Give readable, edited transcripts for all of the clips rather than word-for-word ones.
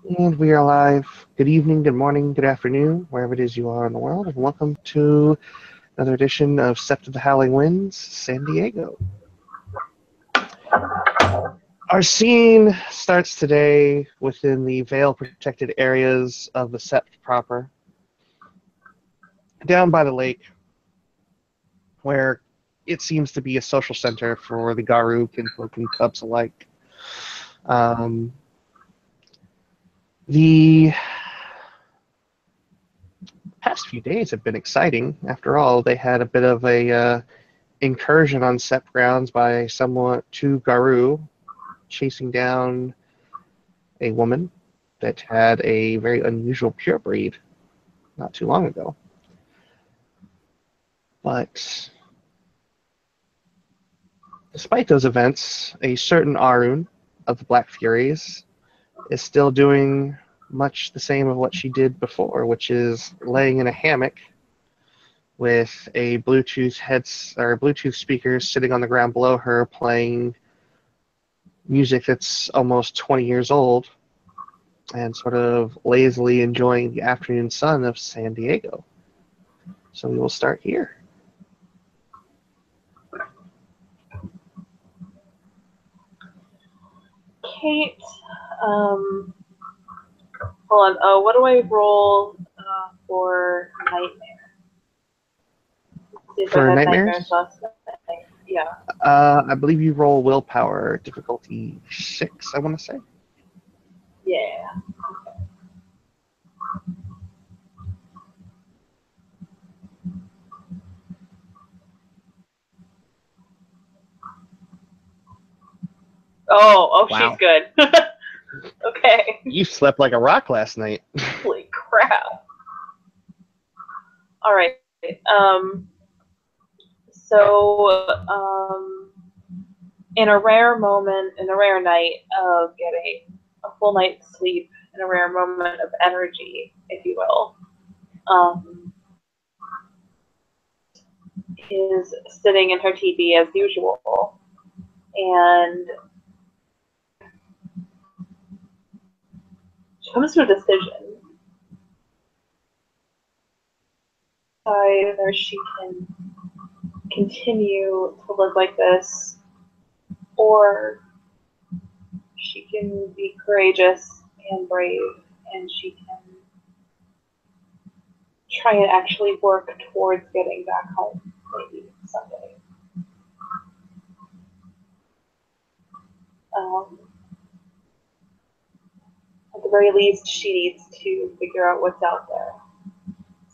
And we are live. Good evening, good morning, good afternoon, wherever it is you are in the world, and welcome to another edition of Sept of the Howling Winds, San Diego. Our scene starts today within the veil-protected areas of the Sept proper, down by the lake, where it seems to be a social center for the Garu, Kinfolk, and Cubs alike. The past few days have been exciting. After all, they had a bit of a incursion on Sept grounds by two Garu chasing down a woman that had a very unusual purebreed not too long ago. But despite those events, a certain Arun of the Black Furies is still doing much the same of what she did before, which is laying in a hammock with a Bluetooth speaker sitting on the ground below her, playing music that's almost 20 years old, and sort of lazily enjoying the afternoon sun of San Diego. So we will start here. Kate, hold on. What do I roll for nightmare? See if For I had nightmares? last night. Yeah. I believe you roll willpower, difficulty 6, I want to say. Yeah. Oh, wow. She's good. Okay. You slept like a rock last night. Holy crap. All right. In a rare night of getting a full night's sleep, in a rare moment of energy, if you will, is sitting in her teepee as usual, and she comes to a decision. Either she can continue to live like this, or she can be courageous and brave, and she can try and actually work towards getting back home, maybe someday. At the very least, she needs to figure out what's out there.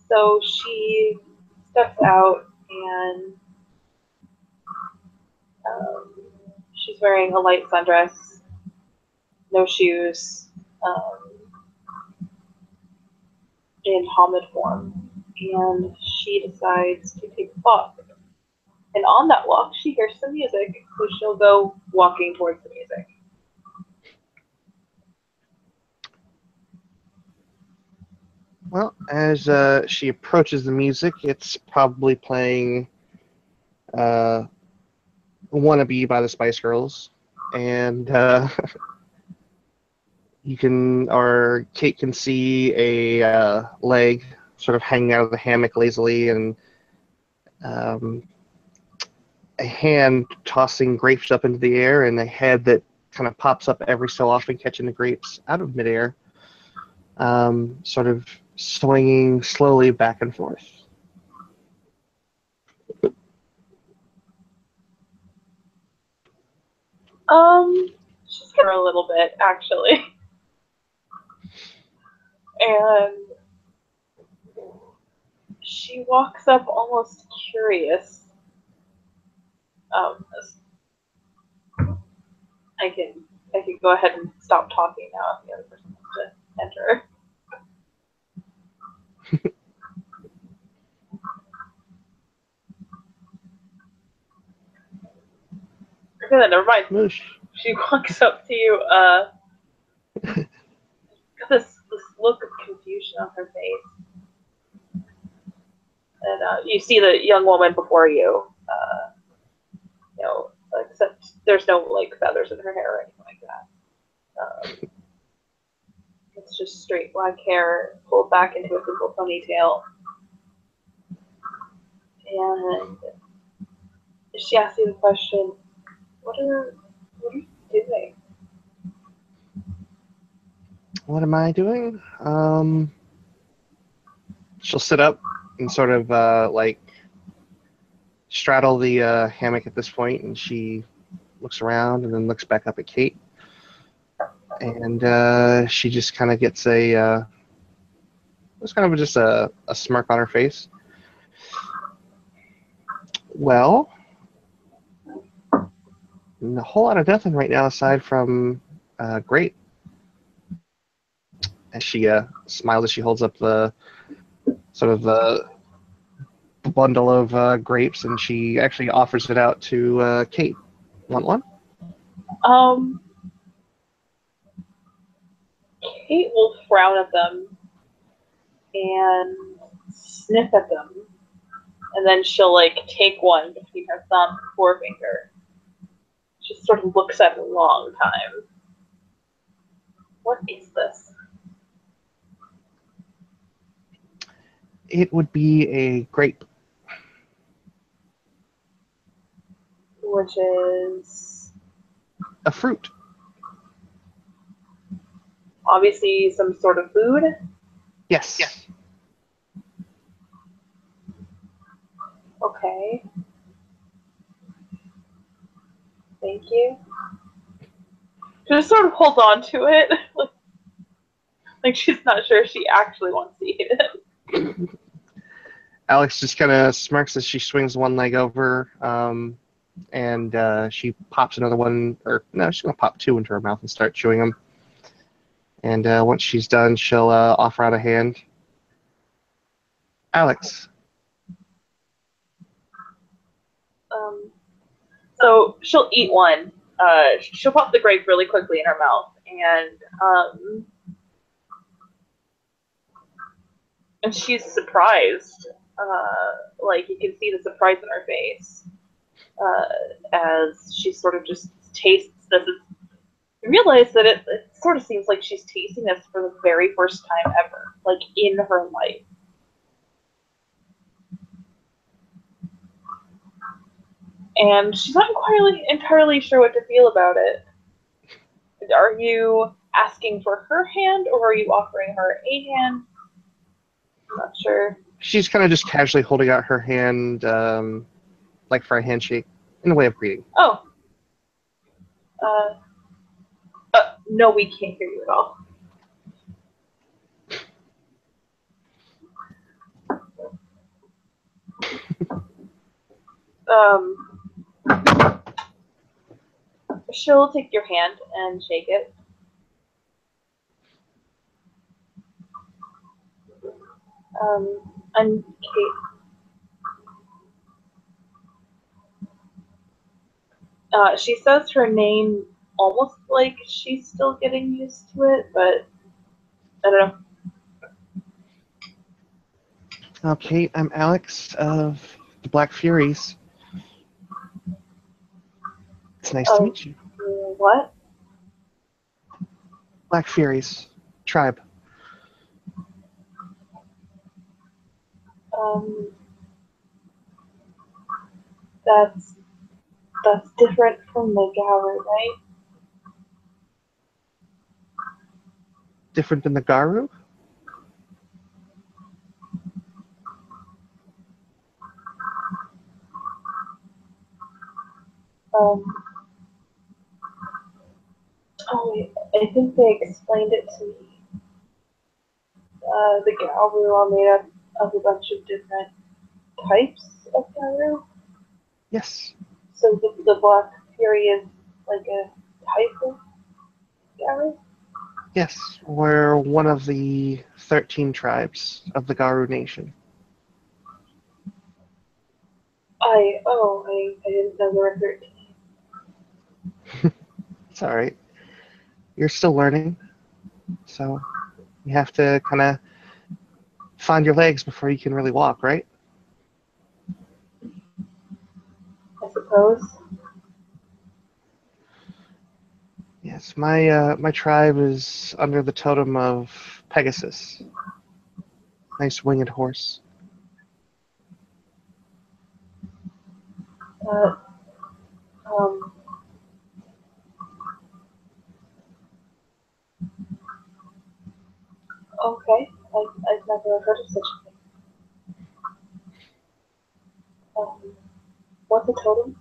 So she steps out, and she's wearing a light sundress, no shoes, in Hamid form, and she decides to take a walk. And on that walk, she hears some music, so she'll go walking towards the music. Well, as she approaches the music, it's probably playing Wannabe by the Spice Girls. And Kate can see a leg sort of hanging out of the hammock lazily, and a hand tossing grapes up into the air, and a head that kind of pops up every so often, catching the grapes out of midair, sort of swinging slowly back and forth. She's got her a little bit, actually. And she walks up almost curious. I can go ahead and stop talking now if the other person wants to enter. Okay, never mind. Moosh. She walks up to you, got this look of confusion on her face. And you see the young woman before you, except there's no, feathers in her hair or anything like that. It's just straight black hair pulled back into a simple ponytail. And she asks you the question, what are you doing? What am I doing? She'll sit up and sort of like straddle the hammock at this point, and she looks around and then looks back up at Kate. And she just kind of gets it's kind of just a smirk on her face. Well, a whole lot of nothing right now aside from grape. And she smiles as she holds up the sort of bundle of grapes, and she actually offers it out to Kate. Want one? Kate will frown at them and sniff at them, and then she'll like take one between her thumb and forefinger. She sort of looks at it a long time. What is this? It would be a grape. Which is A fruit. obviously some sort of food. Yes. Okay. Thank you. Just sort of hold on to it. Like she's not sure she actually wants to eat it. Alex just kind of smirks as she swings one leg over, and she pops another one, or no, she's going to pop two into her mouth and start chewing them. And once she's done, she'll offer out a hand. Alex. So she'll eat one. She'll pop the grape really quickly in her mouth, and she's surprised. Like you can see the surprise in her face as she sort of just tastes this. You realize that it sort of seems like she's tasting this for the very first time ever, like in her life. And she's not entirely sure what to feel about it. Are you asking for her hand, or are you offering her a hand? I'm not sure. She's kind of just casually holding out her hand, like for a handshake, in a way of greeting. Oh. No, we can't hear you at all. She'll take your hand and shake it. And Kate. She says her name almost like she's still getting used to it, but I don't know. Kate, I'm Alex of the Black Furies. It's nice to meet you. What? Black Furies. Tribe. That's different from the Garu, right? Different than the Garu? I think they explained it to me. The Garu are made up of a bunch of different types of Garu. Yes. So the Black Fury is like a type of Garu? Yes, we're one of the 13 tribes of the Garu Nation. I didn't know there were 13. It's alright. You're still learning, so you have to kind of find your legs before you can really walk, right? I suppose. Yeah. Yes, my tribe is under the totem of Pegasus. Nice winged horse. Uh, um, okay. I've never heard of such a thing. What's a totem?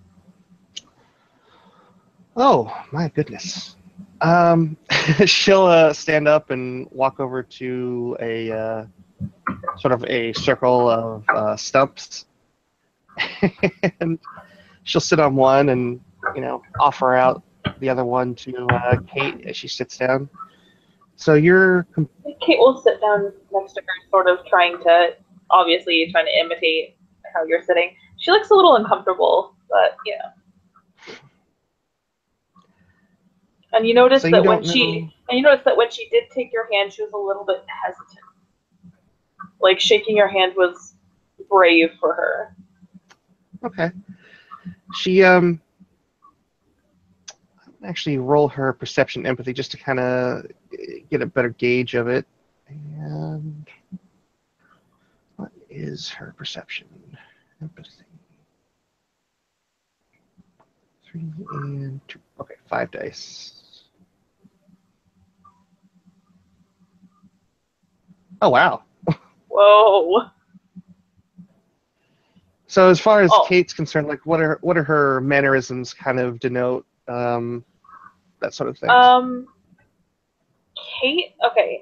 Oh, my goodness. She'll stand up and walk over to a sort of a circle of stumps, and she'll sit on one and offer out the other one to Kate as she sits down. So Kate will sit down next to her, sort of obviously trying to imitate how you're sitting. She looks a little uncomfortable, but And you notice so you that when don't she know. and you notice that when she did take your hand, she was a little bit hesitant. Like shaking your hand was brave for her. Okay. She actually roll her perception empathy just to kind of get a better gauge of it. And what is her perception? Empathy. 3 and 2. Okay, 5 dice. Oh wow. Whoa. So as far as Oh, Kate's concerned, like what are her mannerisms kind of denote that sort of things? um, Kate. Okay.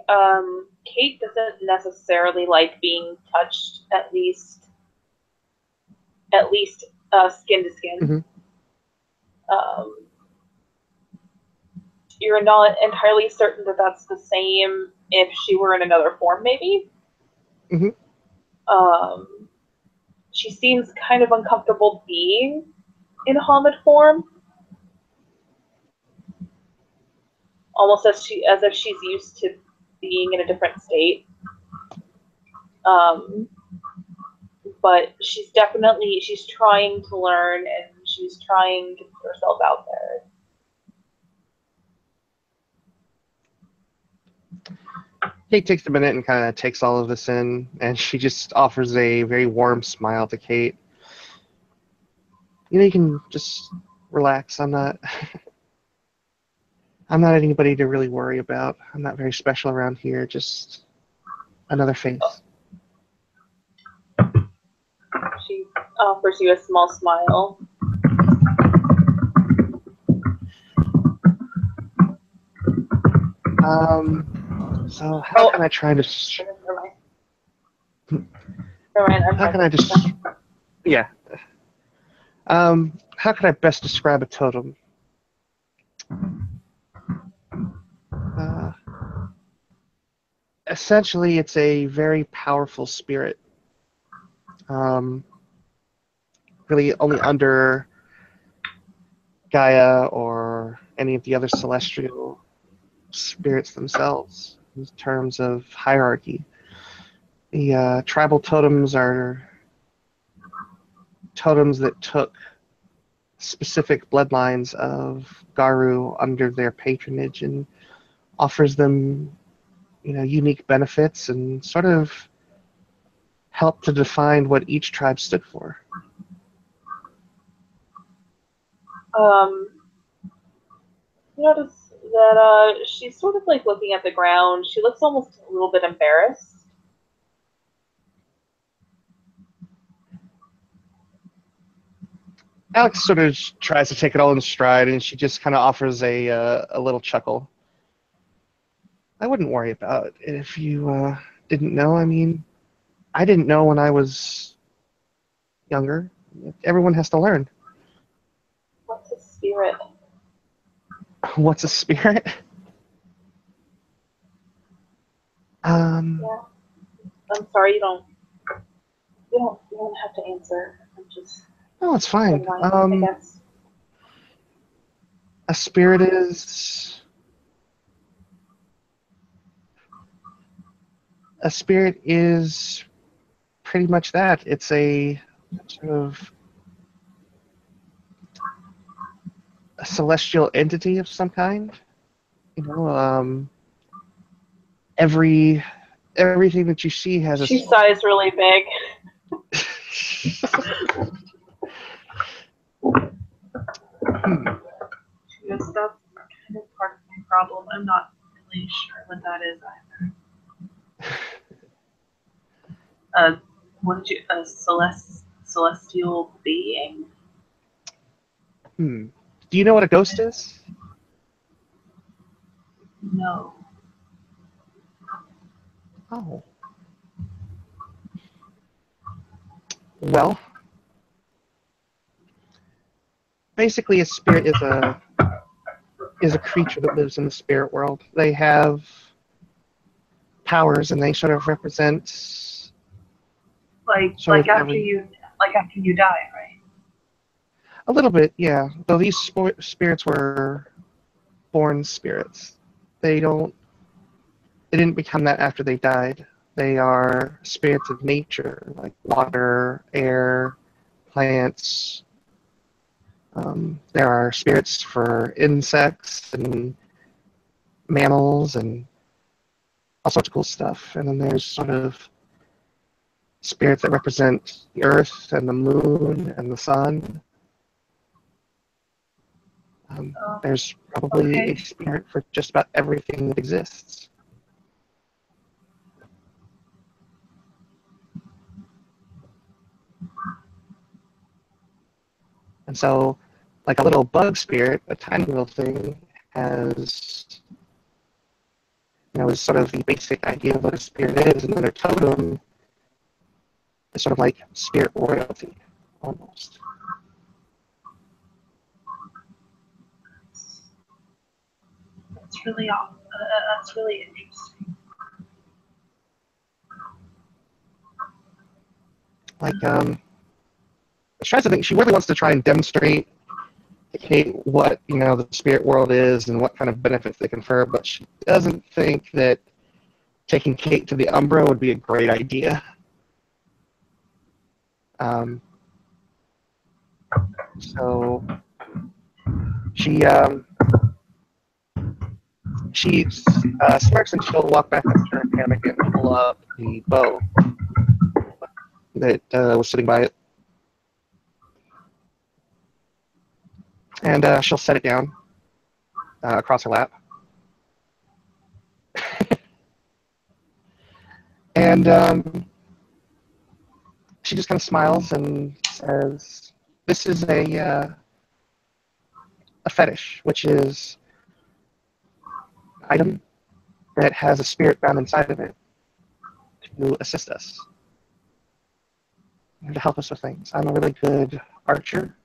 Kate doesn't necessarily like being touched. At least, skin to skin. Hmm. Um, you're not entirely certain that that's the same if she were in another form, maybe. Hmm. Um, she seems kind of uncomfortable being in Hamid form, almost as if she's used to being in a different state. Um, but she's trying to learn and she's trying to put herself out there. Kate takes a minute and kind of takes all of this in, and she just offers a very warm smile to Kate. You can just relax. I'm not anybody to really worry about. I'm not very special around here. Just another face. She offers you a small smile. So how can I try to? Never mind. Never mind. I'm How trying can I to. just? Yeah. How can I best describe a totem? Uh, Essentially, it's a very powerful spirit. Um, really, only under Gaia or any of the other celestial spirits themselves in terms of hierarchy. The tribal totems are totems that took specific bloodlines of Garu under their patronage and offers them, unique benefits and sort of help to define what each tribe stood for. Um, you notice that she's sort of like looking at the ground. She looks almost a little bit embarrassed. Alex sort of tries to take it all in stride, and she just kind of offers a little chuckle. I wouldn't worry about it if you didn't know. I mean, I didn't know when I was younger. Everyone has to learn. What's a spirit? What's a spirit? Yeah. I'm sorry, you don't have to answer. I'm just No, it's fine. never mind, I guess. A spirit is pretty much that. It's a sort of a celestial entity of some kind. you know, everything that you see has a. She sighs really big. She goes, that's kind of part of my problem. I'm not really sure what that is either. What did you, a celestial being? Do you know what a ghost is? No. Oh. Well, basically, a spirit is a creature that lives in the spirit world. They have powers, and they sort of represent sort of every. After you die, right? A little bit, yeah. Though these spirits were born spirits. They don't. They didn't become that after they died. They are spirits of nature, like water, air, plants. There are spirits for insects and mammals and all sorts of cool stuff. And then there's sort of spirits that represent the earth and the moon and the sun. There's probably Okay. a spirit for just about everything that exists. And so, like a little bug spirit, a tiny little thing, has, is sort of the basic idea of what a spirit is, and then their totem is sort of like spirit royalty, almost. That's really interesting. Like, she tries to think, she really wants to try and demonstrate Kate what, the spirit world is and what kind of benefits they confer, but she doesn't think that taking Kate to the Umbra would be a great idea. So she smirks and she'll walk back up to her hammock and pull up the bow that was sitting by it. And she'll set it down across her lap. And she just kind of smiles and says, "This is a fetish, which is an item that has a spirit bound inside of it to assist us, and to help us with things. I'm a really good archer,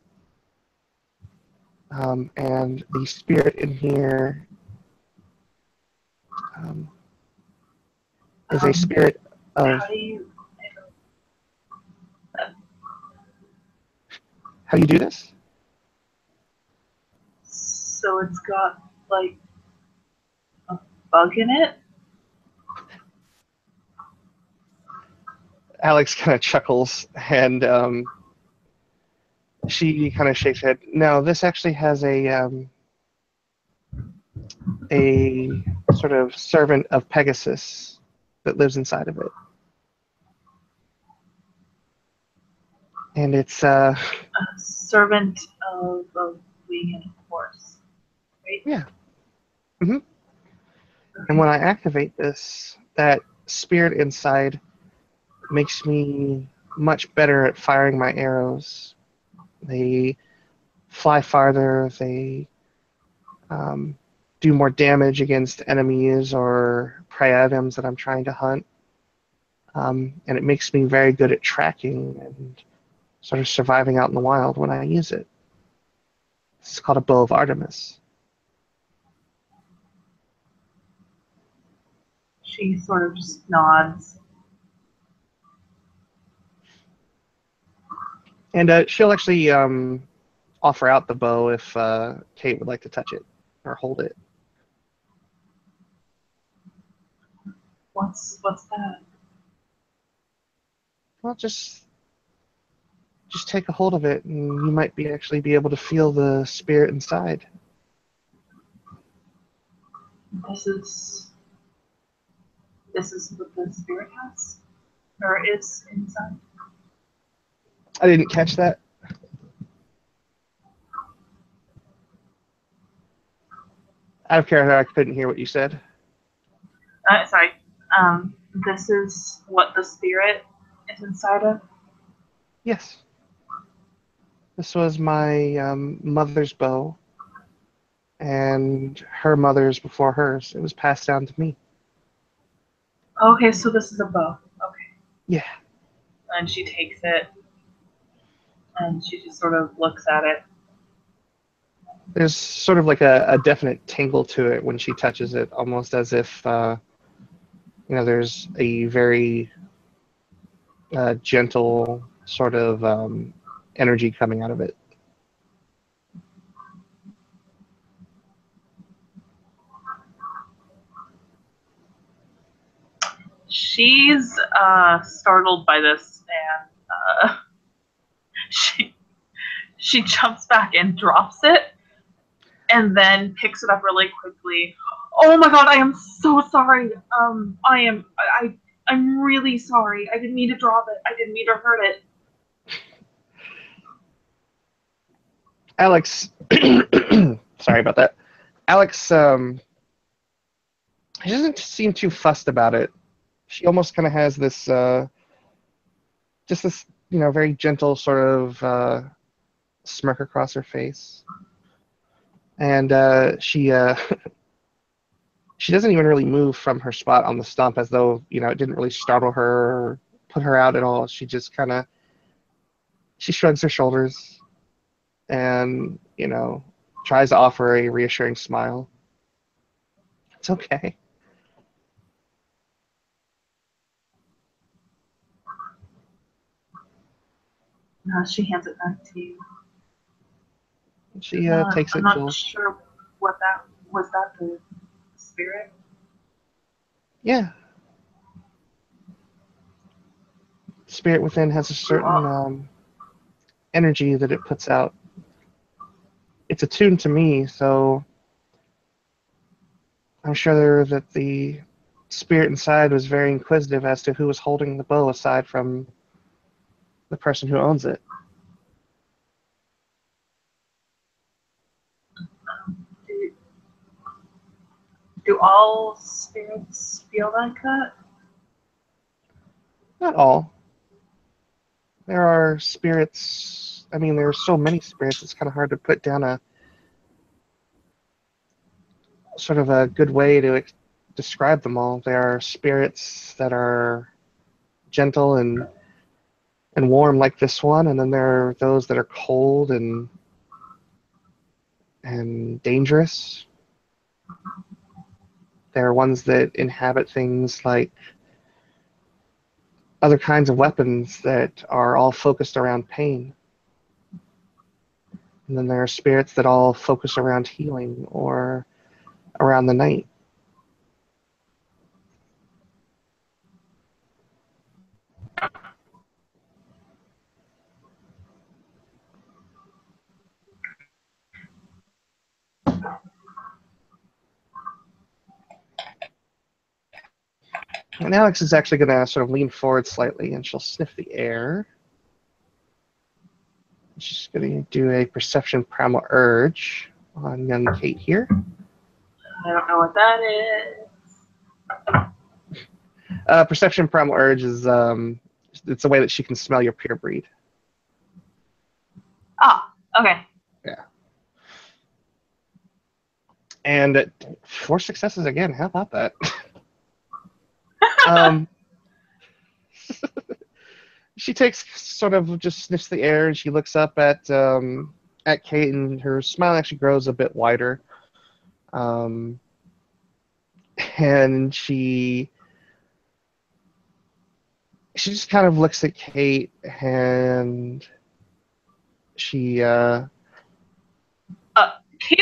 and the spirit in here is a spirit of." How do you do this? So it's got like a bug in it? Alex kind of chuckles, and she kind of shakes her head. No, this actually has a sort of servant of Pegasus that lives inside of it. And it's A servant of a winged horse, right? yeah. Mm-hmm. And when I activate this, that spirit inside makes me much better at firing my arrows. They fly farther. They do more damage against enemies or prey items that I'm trying to hunt. And it makes me very good at tracking and sort of surviving out in the wild when I use it. It's called a Bow of Artemis. She sort of just nods. And she'll actually offer out the bow if Kate would like to touch it or hold it. What's that? Well, just take a hold of it, and you might actually be able to feel the spirit inside. This is what the spirit has, or is inside. I didn't catch that. Out of character, I couldn't hear what you said. Sorry. This is what the spirit is inside of. Yes. This was my mother's bow, and her mother's before hers. It was passed down to me. Okay, so this is a bow. Okay. Yeah. And she takes it, and she just sort of looks at it. There's sort of like a definite tingle to it when she touches it, almost as if there's a very gentle sort of energy coming out of it. She's startled by this, and she she jumps back and drops it, and then picks it up really quickly. Oh my god, I am so sorry. I'm really sorry. I didn't mean to drop it. I didn't mean to hurt it. Alex, sorry about that. Alex, she doesn't seem too fussed about it. She almost kind of has this, just this, very gentle sort of smirk across her face, and she doesn't even really move from her spot on the stump, as though it didn't really startle her or put her out at all. She just kind of she shrugs her shoulders and tries to offer a reassuring smile. It's okay. She hands it back to you. She takes I'm it. not She'll sure what that was. That the spirit? Yeah. Spirit within has a You certain all, energy that it puts out. It's attuned to me, so I'm sure that the spirit inside was very inquisitive as to who was holding the bow aside from the person who owns it. do, do all spirits feel like that? Not all. There are spirits. I mean, there are so many spirits, it's kind of hard to put down a sort of a good way to describe them all. There are spirits that are gentle and warm like this one, and then there are those that are cold and dangerous. There are ones that inhabit things like other kinds of weapons that are all focused around pain. And then there are spirits that all focus around healing or around the night. And Alex is actually going to sort of lean forward slightly and she'll sniff the air. She's going to do a perception primal urge on young Kate here. I don't know what that is. Perception primal urge is it's a way that she can smell your pure breed. Ah, okay. Yeah. And 4 successes again. How about that? She takes sort of just sniffs the air and she looks up at Kate, and her smile actually grows a bit wider. And she just kind of looks at Kate and she Kate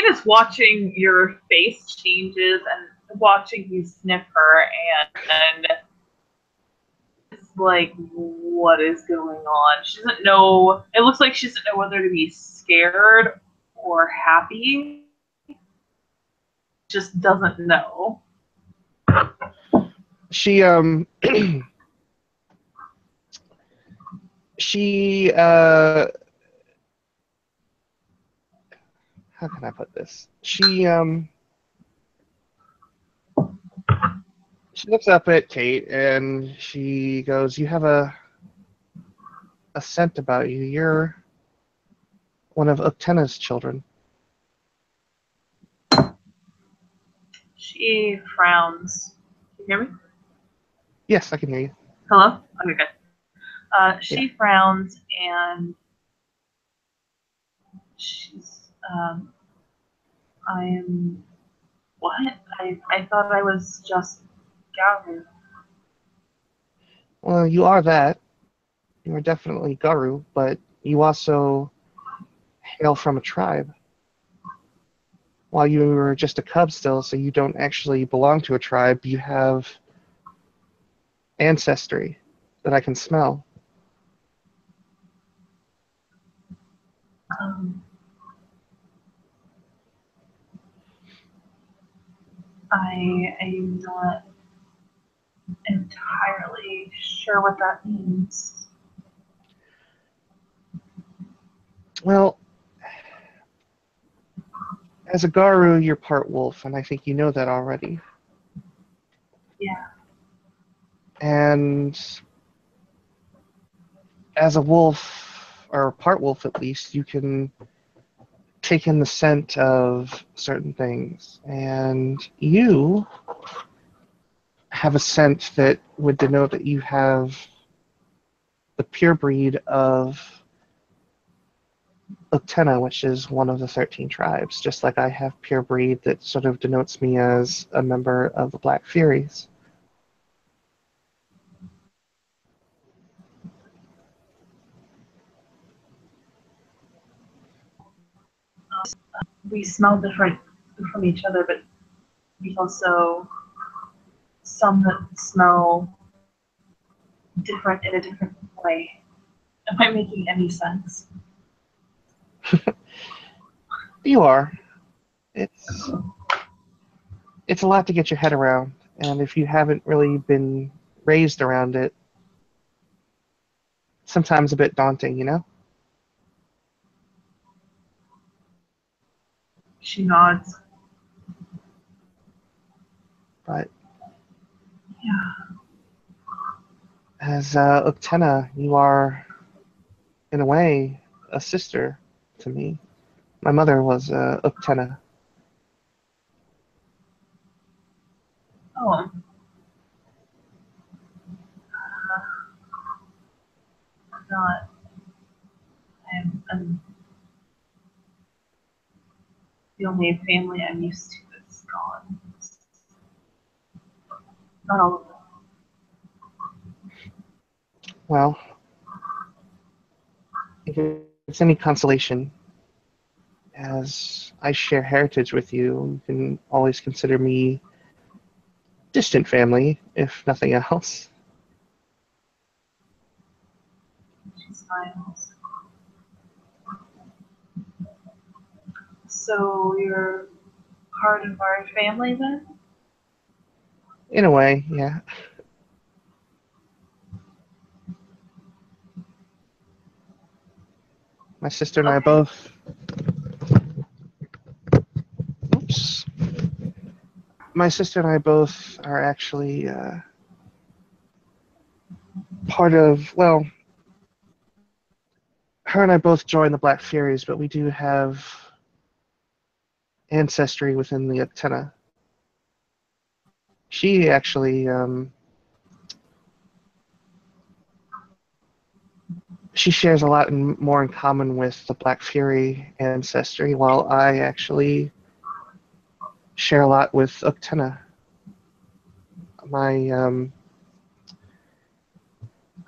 is watching your face changes and watching you sniff her, and it's like, what is going on? She doesn't know. It looks like she doesn't know whether to be scared or happy. just doesn't know. She she how can I put this? She looks up at Kate and she goes, "You have a scent about you. You're one of Uktena's children." She frowns. Can you hear me? Yes, I can hear you. Hello? Okay, good. Yeah. She frowns and she's, I'm, what? I thought I was just Garu. Well, you are that. You are definitely Garu, but you also hail from a tribe. While you were just a cub still, so you don't actually belong to a tribe, you have ancestry that I can smell. Um, I am not entirely sure what that means. Well, as a Garu, you're part wolf, and I think you know that already. Yeah. And as a wolf, or part wolf at least, you can take in the scent of certain things. And you have a scent that would denote that you have the pure breed of Uktena, which is one of the 13 tribes, just like I have pure breed that sort of denotes me as a member of the Black Furies. We smell different from each other, but we also some that smell different in a different way. Am I making any sense? You are. It's it's a lot to get your head around, and if you haven't really been raised around it, sometimes a bit daunting, you know? She nods. But Yeah. as Uktena, you are, in a way, a sister to me. My mother was Uktena. Oh, I'm not. I'm the only family I'm used to is gone. Not all of them. Well, if it's any consolation, as I share heritage with you, you can always consider me distant family, if nothing else. She smiles. So you're part of our family then? In a way, yeah. My sister and I Okay. both. Oops. My sister and I both are actually part of. Well, her and I both joined the Black Furies, but we do have ancestry within the Atena. She actually she shares a lot more in common with the Black Fury ancestry, while I actually share a lot with Uktena. My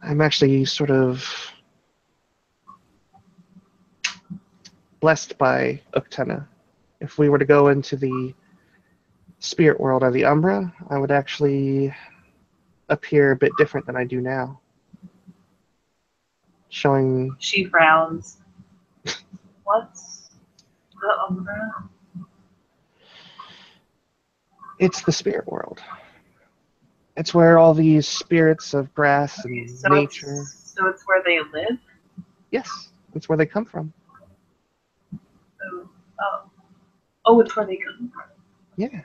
I'm actually sort of blessed by Uktena. If we were to go into the spirit world of the Umbra, I would actually appear a bit different than I do now, showing. She frowns. What's the umbrella? It's the spirit world. It's where all these spirits of grass Okay, and so nature. it's where they live. Yes, it's where they come from. So, oh, it's where they come from. Yeah.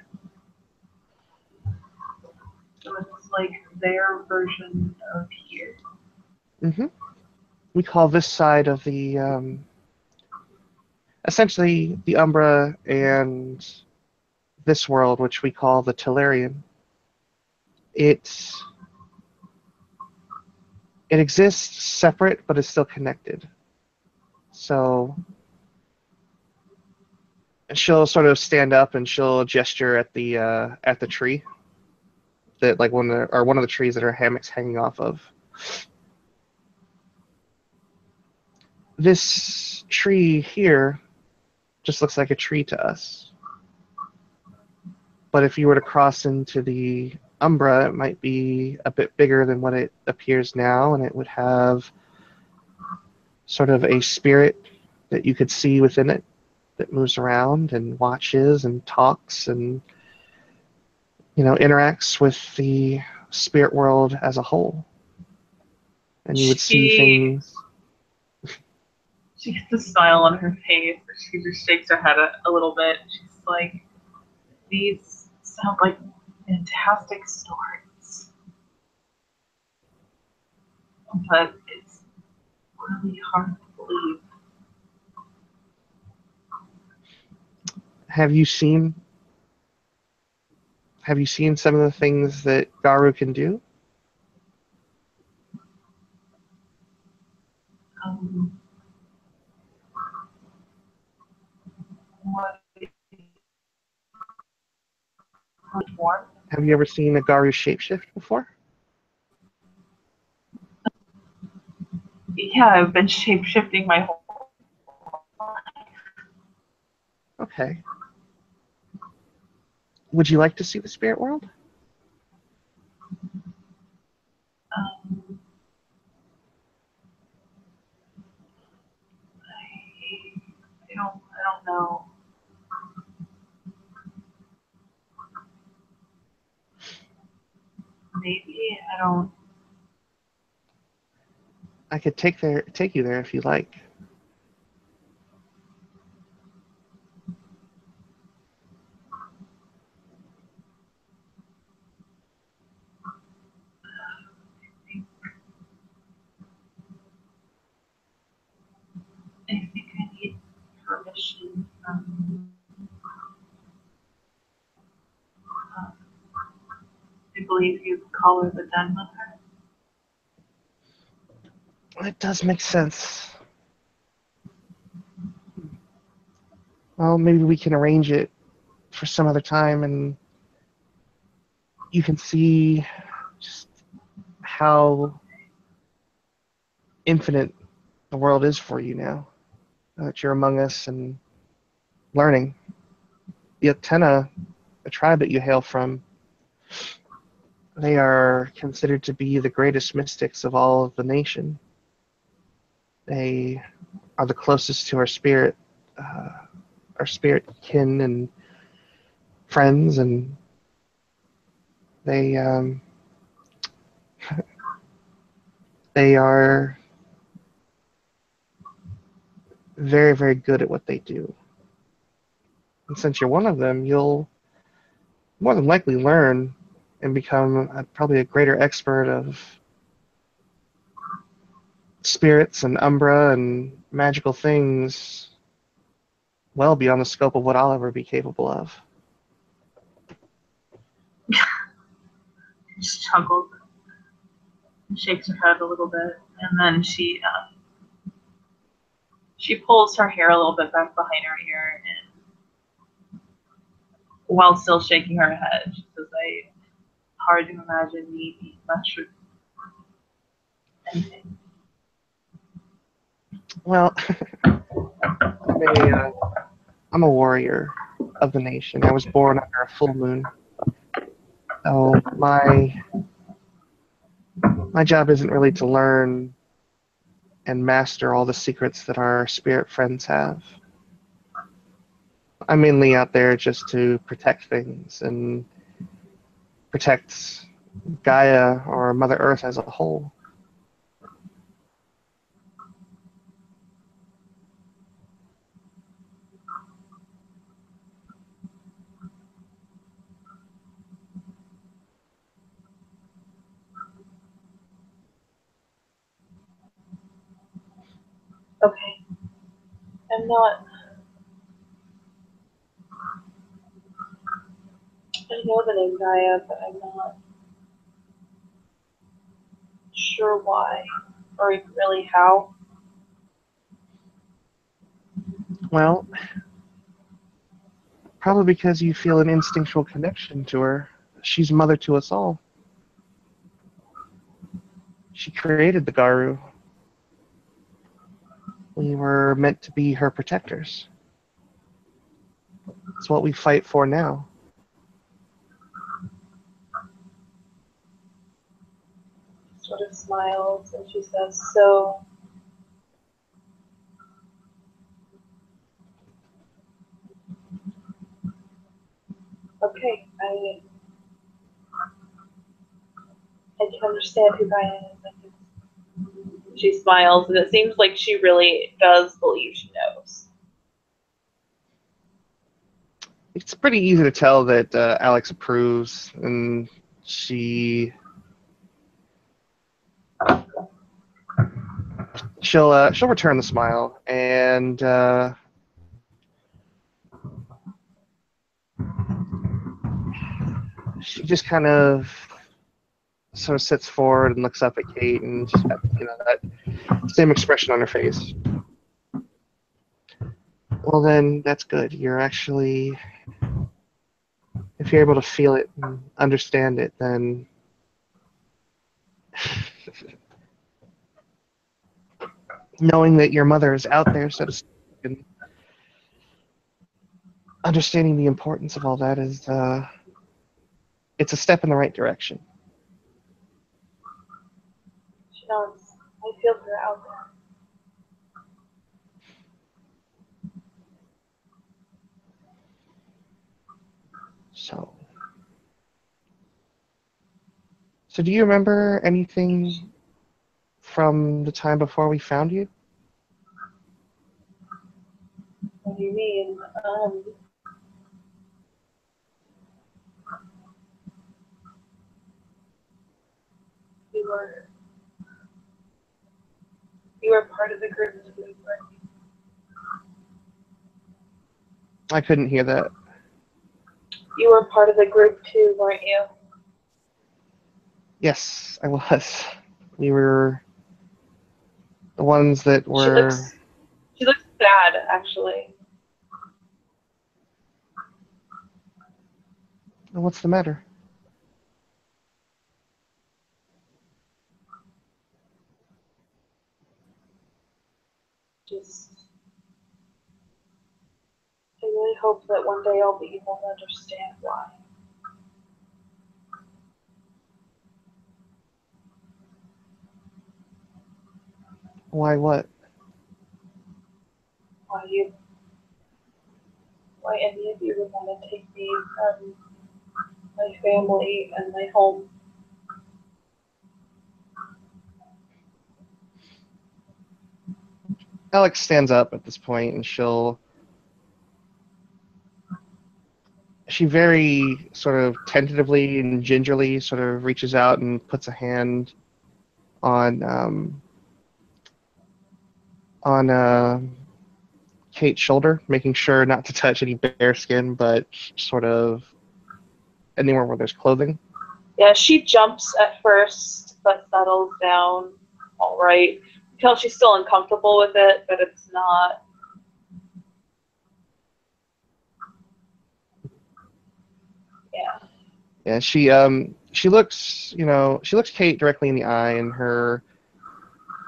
So it's like their version of here. hmm We call this side of the essentially the Umbra and this world, which we call the Tellurian. It it exists separate, but is still connected. So she'll sort of stand up and she'll gesture at the tree that like one of the trees that her hammock's hanging off of. This tree here just looks like a tree to us. But if you were to cross into the Umbra, it might be a bit bigger than what it appears now, and it would have sort of a spirit that you could see within it that moves around and watches and talks and interacts with the spirit world as a whole. And you would see She things. she gets a smile on her face. She just shakes her head a little bit. She's like, "These sound like fantastic stories, but it's really hard to believe." Have you seen have you seen some of the things that Garu can do? Um, what more? Have you ever seen a Garu shapeshift before? Yeah, I've been shape shifting my whole life. Okay. Would you like to see the spirit world? Um, I don't know. Maybe I don't. I could take you there if you like. I think I need permission from. I believe you call her the Den Mother. It does make sense. Well, maybe we can arrange it for some other time and you can see just how infinite the world is for you now that you're among us and learning. The Atena, the tribe that you hail from, they are considered to be the greatest mystics of all of the nation. They are the closest to uh, our spirit kin and friends, and they they are very, very good at what they do. And since you're one of them, you'll more than likely learn and become probably a greater expert of spirits and umbra and magical things well beyond the scope of what I'll ever be capable of. She chuckles and shakes her head a little bit, and then she pulls her hair a little bit back behind her ear, and while still shaking her head, she says, "I hard to imagine me being much of anything." Well, I'm a warrior of the nation. I was born under a full moon. So my job isn't really to learn and master all the secrets that our spirit friends have. I'm mainly out there just to protect things and protect Gaia or Mother Earth as a whole. Okay. I'm not. I know the name Gaia, but I'm not sure why or even really how. Well, probably because you feel an instinctual connection to her. She's mother to us all. She created the Garu. We were meant to be her protectors. It's what we fight for now. Sort of smiles and she says, "So, okay, I can understand who Gaia is." She smiles, and it seems like she really does believe she knows. It's pretty easy to tell that Alex approves, and she'll return the smile, and she just kind of sort of sits forward and looks up at Kate, and just that same expression on her face. Well, then that's good. You're actually, if you're able to feel it and understand it, then knowing that your mother is out there, so to speak, and understanding the importance of all that is, it's a step in the right direction. She knows. I feel her out there. So do you remember anything from the time before we found you? What do you mean? You were you were part of the group too, weren't you? I couldn't hear that. You were part of the group too, weren't you? Yes, I was. We were the ones that She were. looks she looks sad, actually. What's the matter? Just I really hope that one day I'll be able to understand why. Why what? Why you why any of you would want to take me from my family and my home. Alex stands up at this point, and she very sort of tentatively and gingerly sort of reaches out and puts a hand on on Kate's shoulder, making sure not to touch any bare skin, but sort of anywhere where there's clothing. Yeah, she jumps at first, but settles down all right. You can tell she's still uncomfortable with it, but it's not. Yeah. Yeah, she looks Kate directly in the eye, and her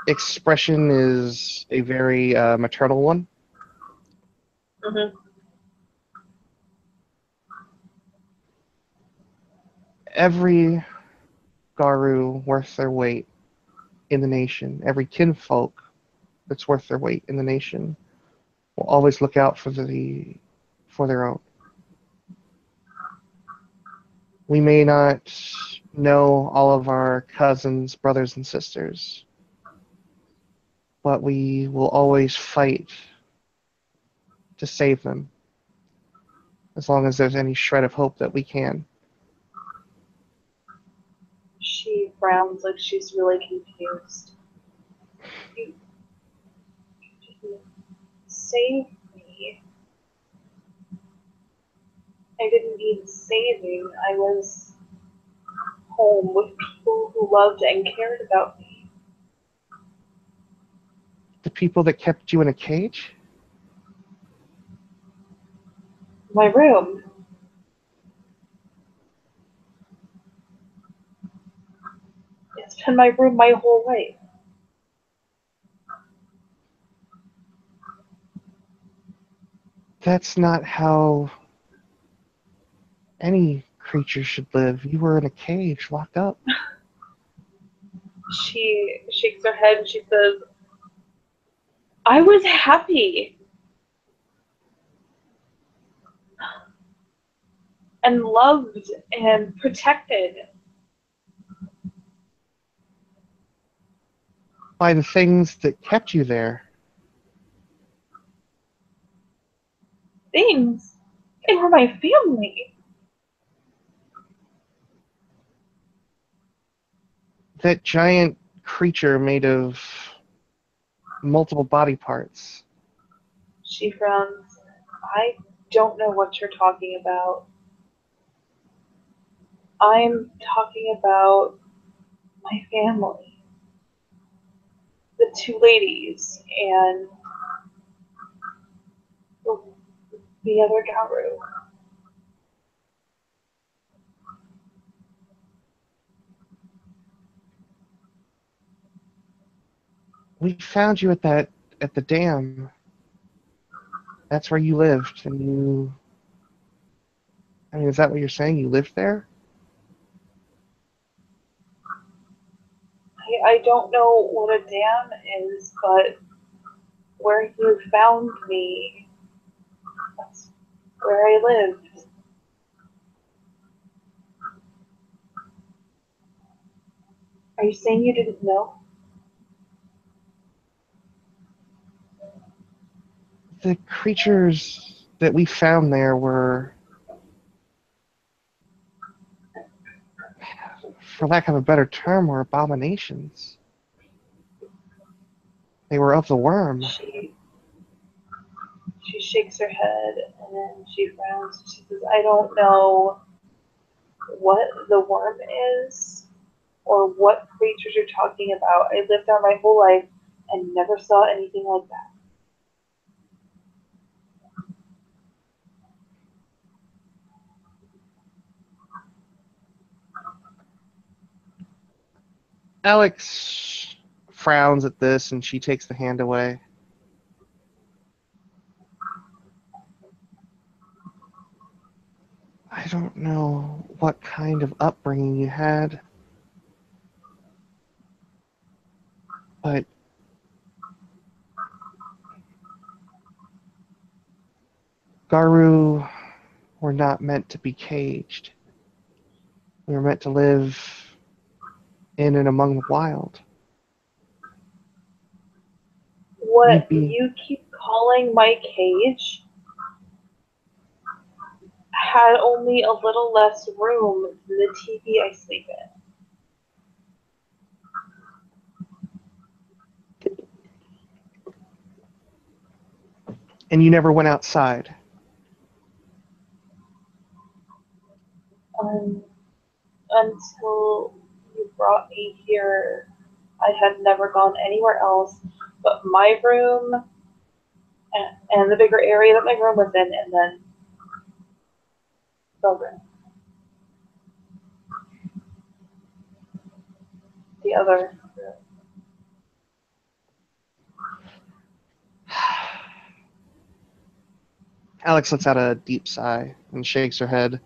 expression is a very maternal one. Mm-hmm. Every Garu worth their weight in the nation, every kinfolk that's worth their weight in the nation, will always look out for their own. We may not know all of our cousins, brothers, and sisters, but we will always fight to save them, as long as there's any shred of hope that we can. She frowns like she's really confused. You didn't save me. I didn't need saving. I was home with people who loved and cared about me. The people that kept you in a cage? My room. It's been my room my whole life. That's not how any creature should live. You were in a cage, locked up. She shakes her head and she says, I was happy and loved and protected. By the things that kept you there. Things. They were my family. That giant creature made of multiple body parts. She frowns. I don't know what you're talking about. I'm talking about my family. The two ladies and the other Garu. We found you at the dam. That's where you lived, and you. I mean, is that what you're saying? You lived there? I don't know what a dam is, but where you found me, that's where I lived. Are you saying you didn't know? The creatures that we found there were, for lack of a better term, were abominations. They were of the worm. She shakes her head and then she frowns. She says, I don't know what the worm is or what creatures you're talking about. I lived there my whole life and never saw anything like that. Alex frowns at this and she takes the hand away. I don't know what kind of upbringing you had, but Garu were not meant to be caged. We were meant to live in and among the wild. What We'd be you keep calling my cage had only a little less room than the TV I sleep in. and you never went outside. Until you brought me here, I had never gone anywhere else but my room and the bigger area that my room was in, and then the room. The other room. Alex lets out a deep sigh and shakes her head.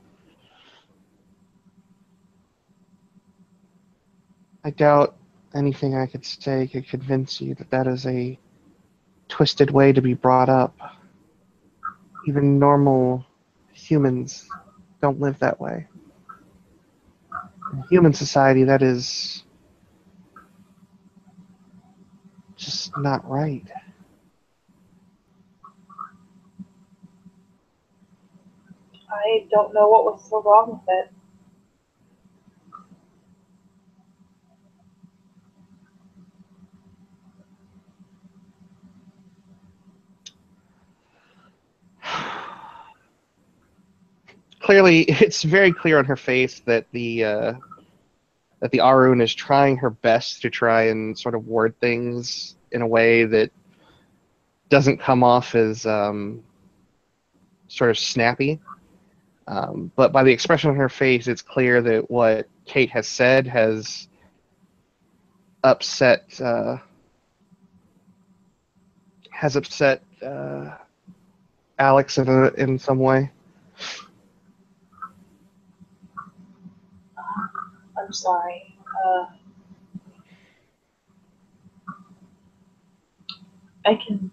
I doubt anything I could say could convince you that that is a twisted way to be brought up. Even normal humans don't live that way. In human society, that is just not right. I don't know what was so wrong with it. Clearly, it's very clear on her face that the Arun is trying her best to try and sort of word things in a way that doesn't come off as sort of snappy. But by the expression on her face, it's clear that what Kate has said has upset Alex in some way. I'm sorry. I can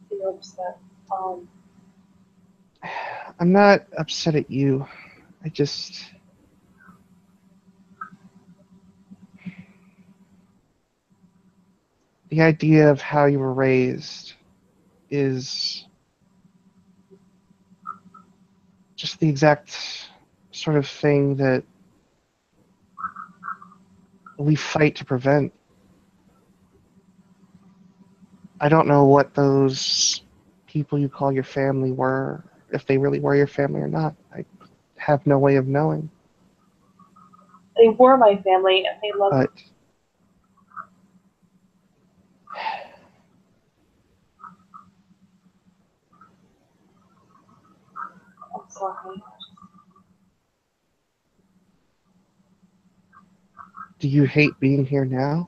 feel upset. I'm not upset at you. I just the idea of how you were raised is just the exact sort of thing that we fight to prevent. I don't know what those people you call your family were, if they really were your family or not. I have no way of knowing. They were my family, and they loved me. But I'm sorry. do you hate being here now?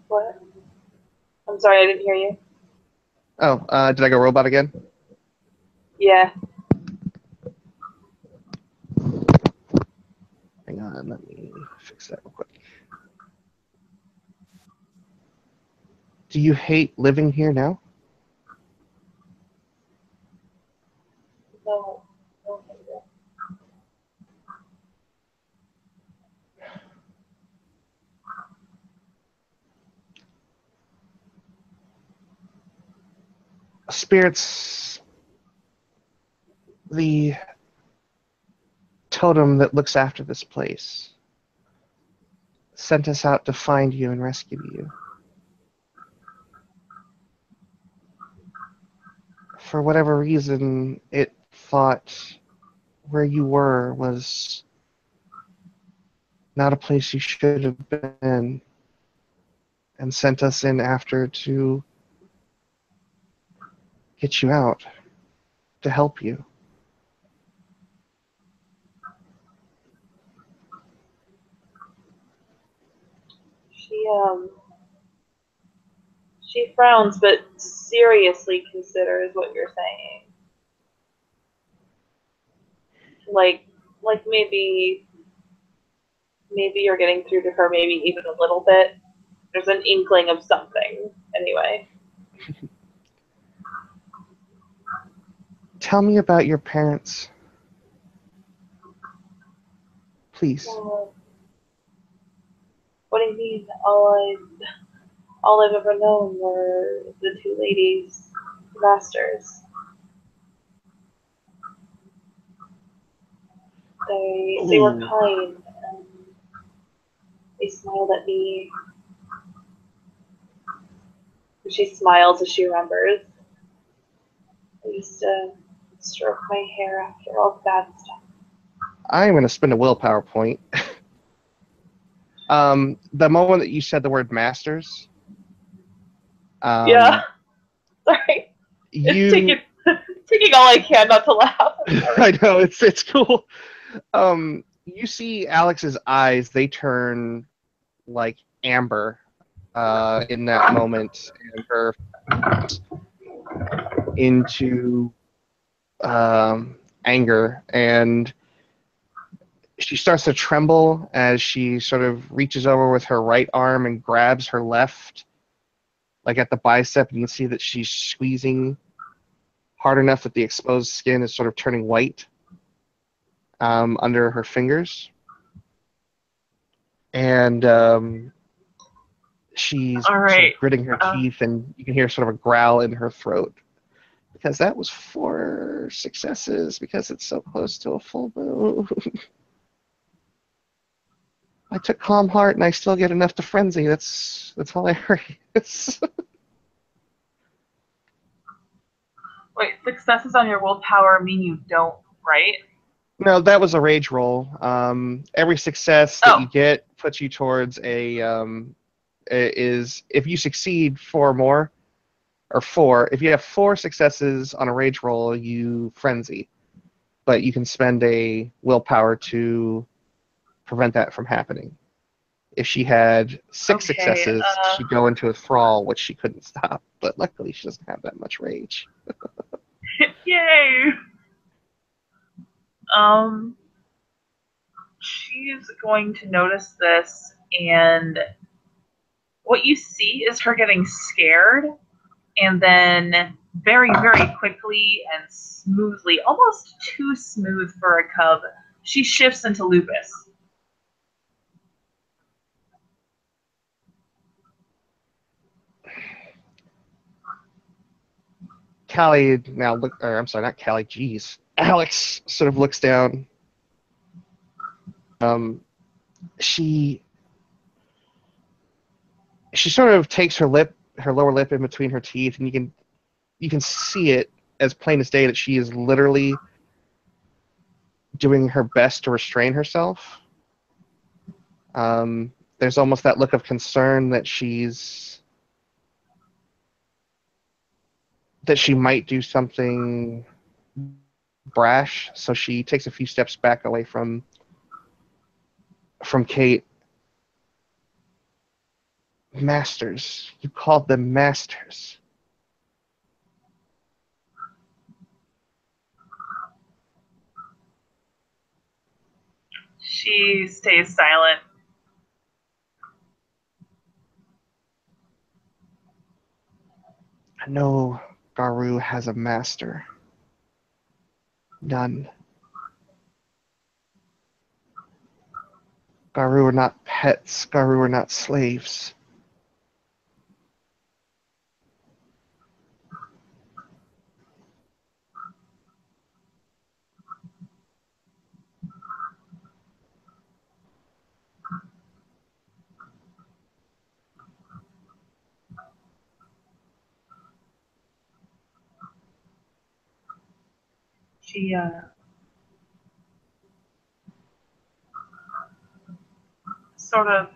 What? I'm sorry, I didn't hear you. Oh, did I go robot again? Yeah. Hang on, let me fix that real quick. Do you hate living here now? No. No. No. Spirits, the totem that looks after this place, sent us out to find you and rescue you. For whatever reason, it thought where you were was not a place you should have been, and sent us in after to get you out, to help you. She she frowns, but seriously considers what you're saying. Like, like maybe you're getting through to her, maybe even a little bit. There's an inkling of something, anyway. Tell me about your parents, please. What do you mean? All I've ever known were the two ladies, the masters. They were Ooh. kind, and they smiled at me. She smiles as she remembers. They used to stroke my hair after all the bad stuff. I'm going to spend a willpower point. The moment that you said the word masters, Yeah, sorry. It's you, taking all I can not to laugh. I know, it's cool. You see Alex's eyes, they turn like amber in that moment, and her into anger, and she starts to tremble as she sort of reaches over with her right arm and grabs her left, like at the bicep, and you can see that she's squeezing hard enough that the exposed skin is sort of turning white. under her fingers, and she's All sort right. of gritting her teeth, and you can hear sort of a growl in her throat. Because that was 4 successes, because it's so close to a full moon. I took Calm Heart, and I still get enough to Frenzy. That's all I heard. Wait, successes on your willpower mean you don't, right? No, that was a rage roll. Every success that you Oh, get puts you towards is if you succeed 4 or more, or 4. If you have 4 successes on a rage roll, you frenzy, but you can spend a willpower to prevent that from happening. If she had 6 okay. successes, she'd go into a thrall, which she couldn't stop. But luckily, she doesn't have that much rage. Yay! Um, she's going to notice this, and what you see is her getting scared, and then very, very quickly and smoothly, almost too smooth for a cub, she shifts into lupus. Callie now look, or I'm sorry, not Callie. Jeez, Alex sort of looks down. Um, she sort of takes her lower lip in between her teeth, and you can see it as plain as day that she is literally doing her best to restrain herself. There's almost that look of concern that she might do something brash, so she takes a few steps back away from Kate. Masters. You called them masters. She stays silent. I know Garu has a master. None. Garu are not pets. Garu are not slaves. She sort of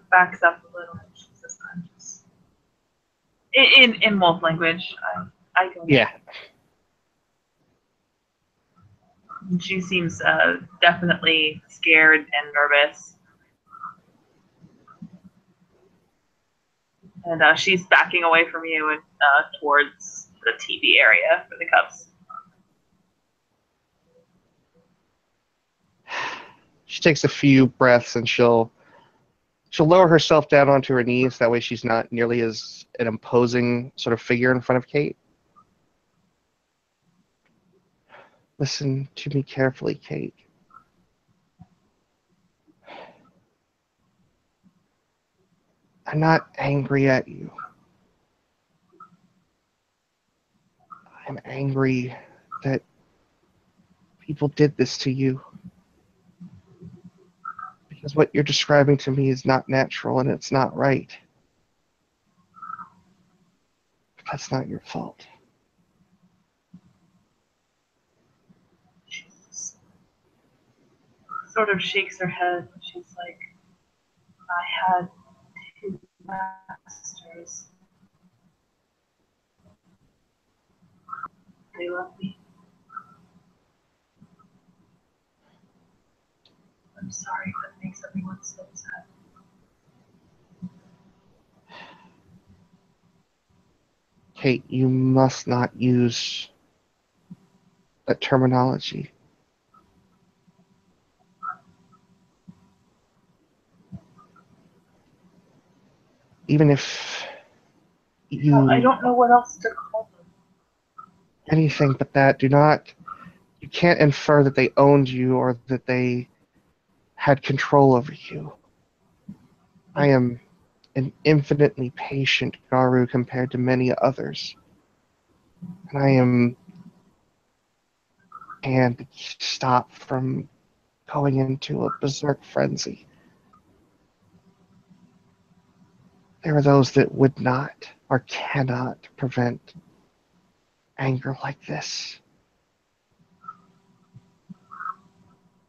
backs up a little. She says, "I'm just in wolf language. I don't." Yeah. She seems definitely scared and nervous, and she's backing away from you and towards the TV area for the cubs. She takes a few breaths, and she'll lower herself down onto her knees. That way she's not nearly as an imposing sort of figure in front of Kate. Listen to me carefully, Kate. I'm not angry at you. I'm angry that people did this to you. Because what you're describing to me is not natural, and it's not right. But that's not your fault. She sort of shakes her head. She's like, I had 2 masters. They love me. I'm sorry if that makes everyone so sad. Kate, you must not use that terminology. Even if Well, I you don't know what else to call them. anything but that, do not You can't infer that they owned you or that they had control over you. I am an infinitely patient Garu compared to many others. And I am can't stop from going into a berserk frenzy. There are those that would not or cannot prevent anger like this.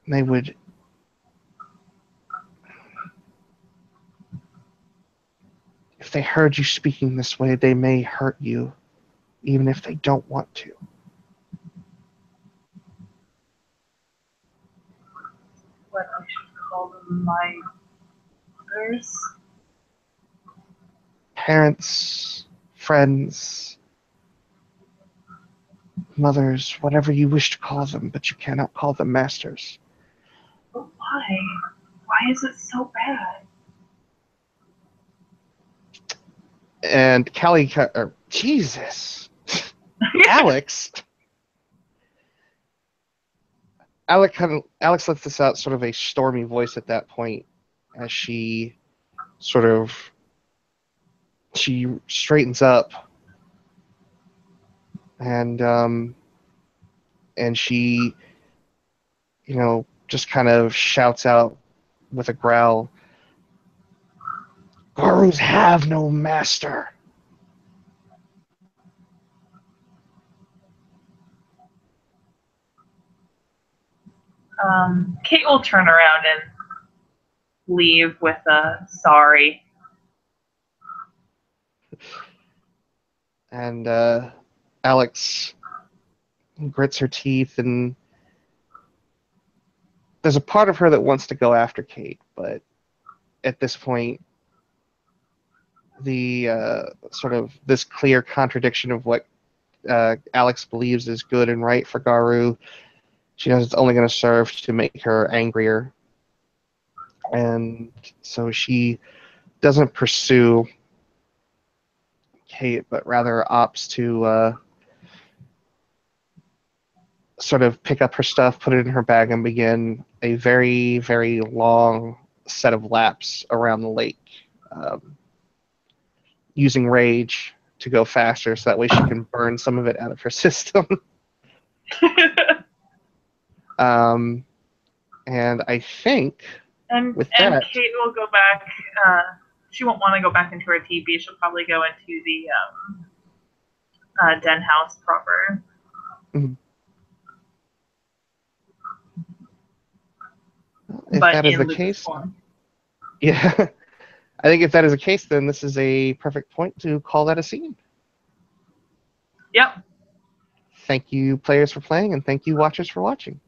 They would. If they heard you speaking this way, they may hurt you, even if they don't want to. What I should call them, my brothers? Parents, friends, mothers, whatever you wish to call them, but you cannot call them masters. But why? Why is it so bad? And Callie, Jesus, Alex. Alex lets this out sort of a stormy voice at that point as she sort of she straightens up and she just kind of shouts out with a growl, "Garus have no master." Kate will turn around and leave with a sorry. And Alex grits her teeth, and there's a part of her that wants to go after Kate, but at this point, the sort of this clear contradiction of what Alex believes is good and right for Garu, she knows it's only going to serve to make her angrier. And so she doesn't pursue Kate, but rather opts to sort of pick up her stuff, put it in her bag, and begin a very, very long set of laps around the lake, using rage to go faster so that way she can burn some of it out of her system. And I think and with that, Kate will go back. She won't want to go back into her teepee. She'll probably go into the den house proper. if but that is in the Lucas case, form. yeah, I think if that is the case, then this is a perfect point to call that a scene. Yep. Thank you, players, for playing, and thank you, watchers, for watching.